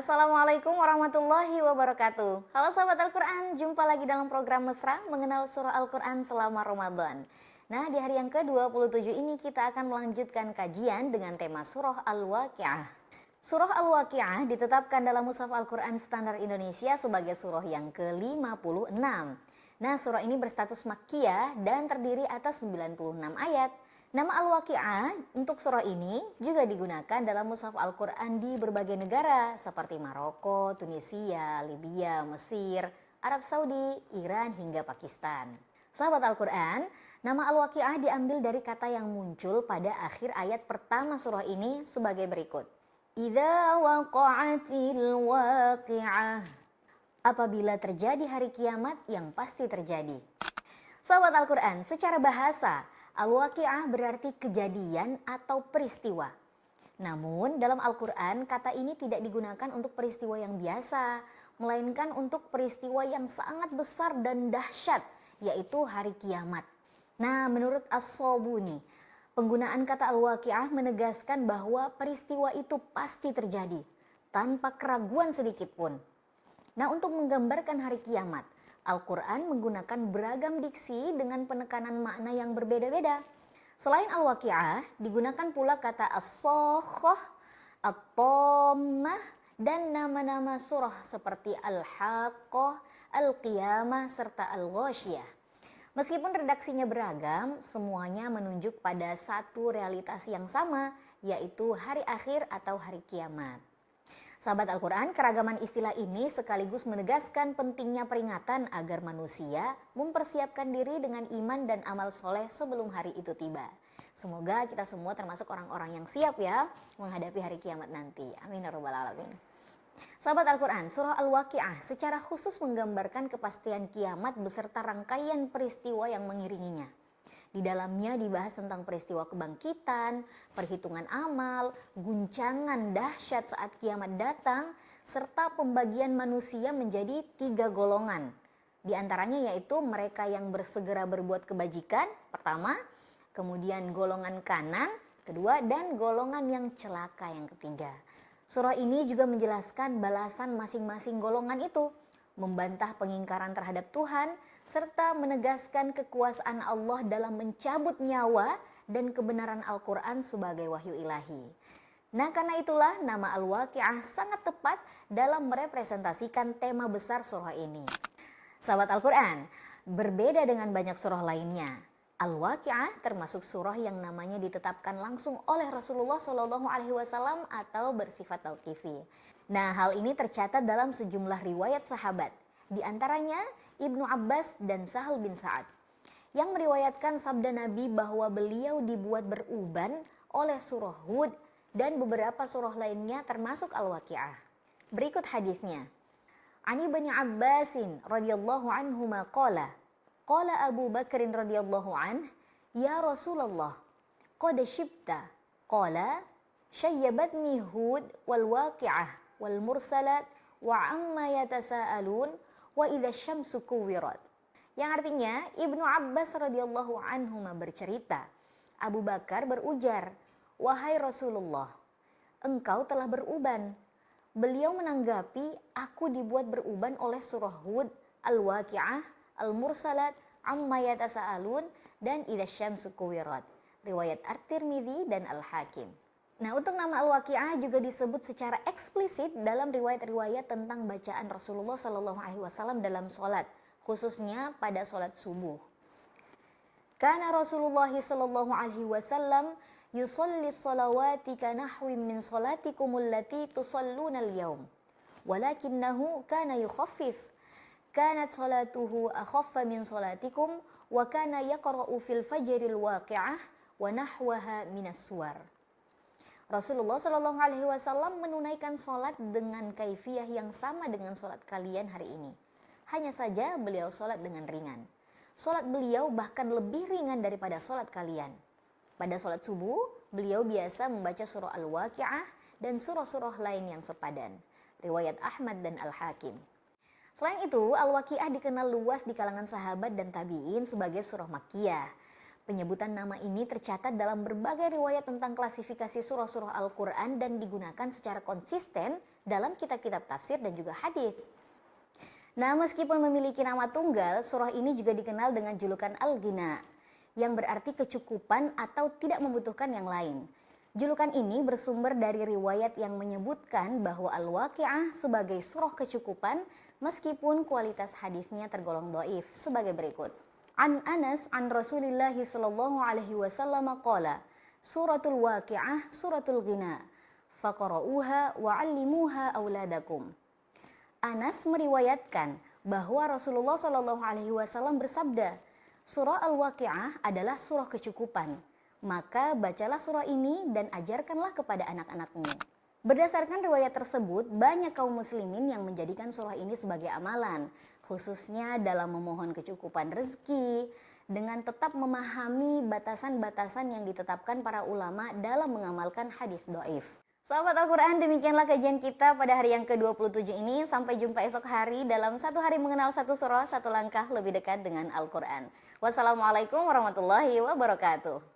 Assalamualaikum warahmatullahi wabarakatuh. Halo sahabat Al-Quran, jumpa lagi dalam program Mesra mengenal surah Al-Quran selama Ramadan. Nah, di hari yang ke-27 ini kita akan melanjutkan kajian dengan tema surah Al-Waqi'ah. Surah Al-Waqi'ah ditetapkan dalam Mushaf Al-Quran Standar Indonesia sebagai surah yang ke-56. Nah, surah ini berstatus Makkiyah dan terdiri atas 96 ayat. Nama Al-Waqi'ah untuk surah ini juga digunakan dalam mushaf Al-Quran di berbagai negara seperti Maroko, Tunisia, Libya, Mesir, Arab Saudi, Iran hingga Pakistan. Sahabat Al-Quran, nama Al-Waqi'ah diambil dari kata yang muncul pada akhir ayat pertama surah ini sebagai berikut. Idza waqa'atil waqi'ah. Apabila terjadi hari kiamat yang pasti terjadi. Sahabat Al-Quran, secara bahasa, Al-Waqi'ah berarti kejadian atau peristiwa. Namun dalam Al-Quran kata ini tidak digunakan untuk peristiwa yang biasa, melainkan untuk peristiwa yang sangat besar dan dahsyat, yaitu hari kiamat. Nah, menurut As-Sobuni, penggunaan kata Al-Waqi'ah menegaskan bahwa peristiwa itu pasti terjadi, tanpa keraguan sedikit pun. Nah, untuk menggambarkan hari kiamat, Al-Quran menggunakan beragam diksi dengan penekanan makna yang berbeda-beda. Selain Al-Waqi'ah, digunakan pula kata As-Sakhah, At-Tammah, dan nama-nama surah seperti Al-Haqqah, Al-Qiyamah, serta Al-Ghasyiyah. Meskipun redaksinya beragam, semuanya menunjuk pada satu realitas yang sama, yaitu hari akhir atau hari kiamat. Sahabat Al-Quran, keragaman istilah ini sekaligus menegaskan pentingnya peringatan agar manusia mempersiapkan diri dengan iman dan amal soleh sebelum hari itu tiba. Semoga kita semua termasuk orang-orang yang siap ya menghadapi hari kiamat nanti. Amin ya rabbal alamin. Sahabat Al-Quran, surah Al-Waqi'ah secara khusus menggambarkan kepastian kiamat beserta rangkaian peristiwa yang mengiringinya. Di dalamnya dibahas tentang peristiwa kebangkitan, perhitungan amal, guncangan dahsyat saat kiamat datang, serta pembagian manusia menjadi 3 golongan. Di antaranya yaitu mereka yang bersegera berbuat kebajikan, pertama, kemudian golongan kanan, kedua, dan golongan yang celaka yang ketiga. Surah ini juga menjelaskan balasan masing-masing golongan itu, membantah pengingkaran terhadap Tuhan, serta menegaskan kekuasaan Allah dalam mencabut nyawa dan kebenaran Al-Quran sebagai wahyu ilahi. Nah, karena itulah nama Al-Waqi'ah sangat tepat dalam merepresentasikan tema besar surah ini. Sahabat Al-Quran, berbeda dengan banyak surah lainnya, Al-Waqi'ah termasuk surah yang namanya ditetapkan langsung oleh Rasulullah SAW atau bersifat tauqifi. Nah, hal ini tercatat dalam sejumlah riwayat sahabat, di antaranya Ibnu Abbas dan Sahal bin Sa'ad, yang meriwayatkan sabda Nabi bahwa beliau dibuat beruban oleh surah Hud dan beberapa surah lainnya termasuk Al-Waqi'ah. Berikut hadisnya. Ani bin Abbasin radhiyallahu anhuma qala Abu Bakrin radhiyallahu anh, ya Rasulullah, qad shibta. Qala syayyabatni Hud wal Waqi'ah wal mursalat wa amma yatasaalun wa idza syamsu kuwirat. Yang artinya Ibnu Abbas radhiyallahu anhuma bercerita, Abu Bakar berujar, wahai Rasulullah, engkau telah beruban. Beliau menanggapi, aku dibuat beruban oleh surah Hud, Al-Waqi'ah, Al-Mursalat, amma yatasaalun, dan idza syamsu kuwirat. Riwayat At-Tirmidzi dan Al-Hakim. Nah, untuk nama Al-Waqi'ah juga disebut secara eksplisit dalam riwayat-riwayat tentang bacaan Rasulullah SAW dalam sholat, khususnya pada sholat subuh. Kana Rasulullah SAW yusalli sholawati kanahwi min sholatikumul lati tusalluna al-yawm, walakinnahu kana yukhaffif. Kanat sholatuhu akhaffa min sholatikum, wa kana yaqra'u fil fajril waqi'ah wa nahwaha minas suwar. Rasulullah SAW menunaikan sholat dengan kaifiyah yang sama dengan sholat kalian hari ini. Hanya saja beliau sholat dengan ringan. Sholat beliau bahkan lebih ringan daripada sholat kalian. Pada sholat subuh, beliau biasa membaca surah Al-Waqi'ah dan surah-surah lain yang sepadan. Riwayat Ahmad dan Al-Hakim. Selain itu, Al-Waqi'ah dikenal luas di kalangan sahabat dan tabi'in sebagai surah Makkiyah. Penyebutan nama ini tercatat dalam berbagai riwayat tentang klasifikasi surah-surah Al-Quran dan digunakan secara konsisten dalam kitab-kitab tafsir dan juga hadis. Nah, meskipun memiliki nama tunggal, surah ini juga dikenal dengan julukan Al-Ghina, yang berarti kecukupan atau tidak membutuhkan yang lain. Julukan ini bersumber dari riwayat yang menyebutkan bahwa Al-Waqi'ah sebagai surah kecukupan meskipun kualitas hadisnya tergolong dhaif sebagai berikut. An Anas an Rasulillah sallallahu alaihi wasallam qala, suratul Waqi'ah suratul Ghina, faqra'uha wa'allimuha auladakum. Anas meriwayatkan bahwa Rasulullah sallallahu alaihi wasallam bersabda, surah Al-Waqi'ah adalah surah kecukupan. Maka bacalah surah ini dan ajarkanlah kepada anak-anakmu. Berdasarkan riwayat tersebut, banyak kaum muslimin yang menjadikan surah ini sebagai amalan, khususnya dalam memohon kecukupan rezeki, dengan tetap memahami batasan-batasan yang ditetapkan para ulama dalam mengamalkan hadis dhaif. Sahabat Al-Quran, demikianlah kajian kita pada hari yang ke-27 ini. Sampai jumpa esok hari dalam satu hari mengenal satu surah, satu langkah lebih dekat dengan Al-Quran. Wassalamualaikum warahmatullahi wabarakatuh.